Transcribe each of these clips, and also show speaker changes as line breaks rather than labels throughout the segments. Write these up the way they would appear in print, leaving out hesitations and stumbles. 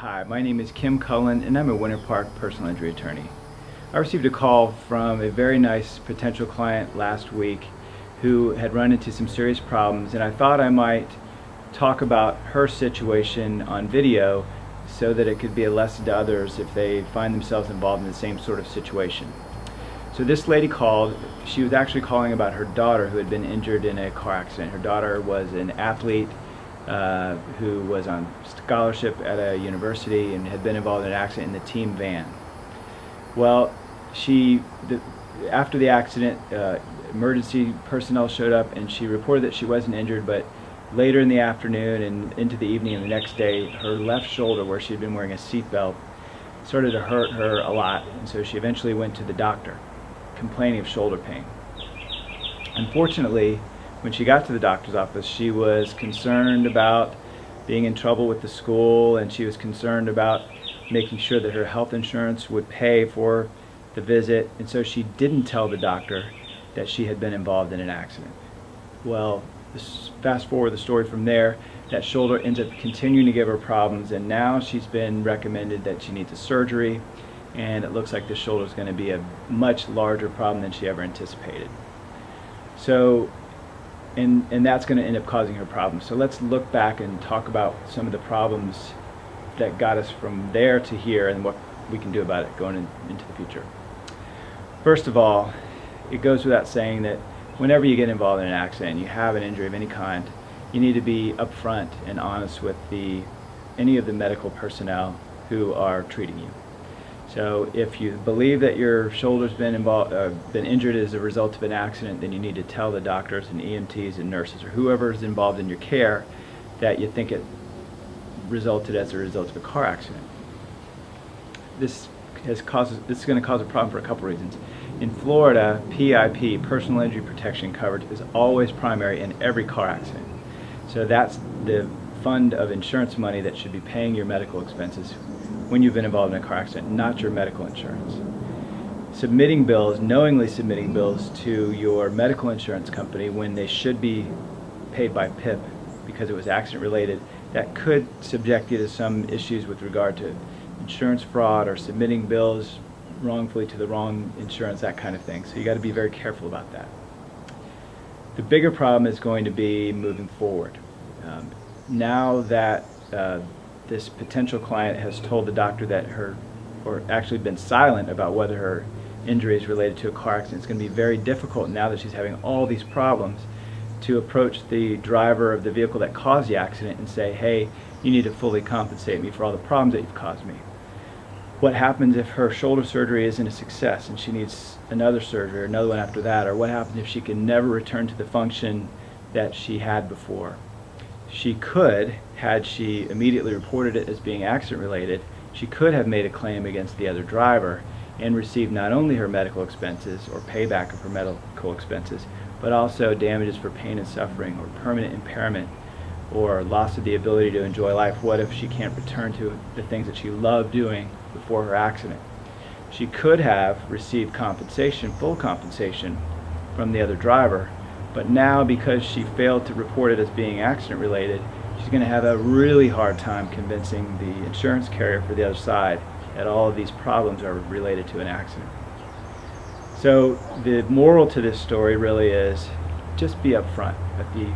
Hi, my name is Kim Cullen and I'm a Winter Park personal injury attorney. I received a call from a very nice potential client last week who had run into some serious problems, and I thought I might talk about her situation on video so that it could be a lesson to others if they find themselves involved in the same sort of situation. So this lady called. She was actually calling about her daughter who had been injured in a car accident. Her daughter was an athlete who was on scholarship at a university and had been involved in an accident in the team van. Well, after the accident, emergency personnel showed up and she reported that she wasn't injured, but later in the afternoon and into the evening and the next day, her left shoulder, where she had been wearing a seatbelt, started to hurt her a lot, and so she eventually went to the doctor complaining of shoulder pain. Unfortunately, when she got to the doctor's office, she was concerned about being in trouble with the school, and she was concerned about making sure that her health insurance would pay for the visit, and so she didn't tell the doctor that she had been involved in an accident. Well, fast forward the story from there, that shoulder ends up continuing to give her problems, and now she's been recommended that she needs a surgery, and it looks like the shoulder is going to be a much larger problem than she ever anticipated. So, and that's going to end up causing her problems. So let's look back and talk about some of the problems that got us from there to here and what we can do about it going into the future. First of all, it goes without saying that whenever you get involved in an accident, you have an injury of any kind, you need to be upfront and honest with any of the medical personnel who are treating you. So if you believe that your shoulder's been injured as a result of an accident, then you need to tell the doctors and EMTs and nurses or whoever is involved in your care that you think it resulted as a result of a car accident. This is going to cause a problem for a couple reasons. In Florida, PIP, personal injury protection coverage, is always primary in every car accident. So that's the fund of insurance money that should be paying your medical expenses when you've been involved in a car accident, not your medical insurance. Knowingly submitting bills to your medical insurance company when they should be paid by PIP because it was accident related, that could subject you to some issues with regard to insurance fraud or submitting bills wrongfully to the wrong insurance, that kind of thing. So you got to be very careful about that. The bigger problem is going to be moving forward. Now that this potential client has told the doctor that or actually been silent about whether her injury is related to a car accident, it's going to be very difficult now that she's having all these problems to approach the driver of the vehicle that caused the accident and say, hey, you need to fully compensate me for all the problems that you've caused me. What happens if her shoulder surgery isn't a success and she needs another surgery or another one after that? Or what happens if she can never return to the function that she had before? She could, had she immediately reported it as being accident related, she could have made a claim against the other driver and received not only her medical expenses or payback of her medical expenses, but also damages for pain and suffering or permanent impairment or loss of the ability to enjoy life. What if she can't return to the things that she loved doing before her accident? She could have received compensation, full compensation, from the other driver, but now because she failed to report it as being accident related, she's going to have a really hard time convincing the insurance carrier for the other side that all of these problems are related to an accident. So the moral to this story really is just be upfront at the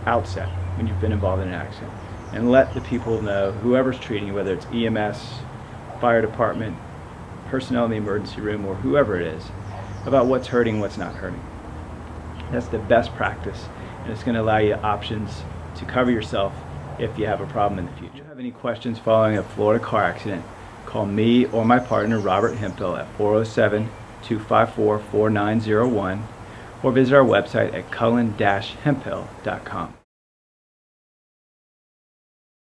outset when you've been involved in an accident and let the people know, whoever's treating you, whether it's EMS, fire department, personnel in the emergency room, or whoever it is, about what's hurting, what's not hurting. That's the best practice, and it's going to allow you options to cover yourself if you have a problem in the future. If you have any questions following a Florida car accident, call me or my partner Robert Hemphill at 407-254-4901 or visit our website at cullen-hemphill.com.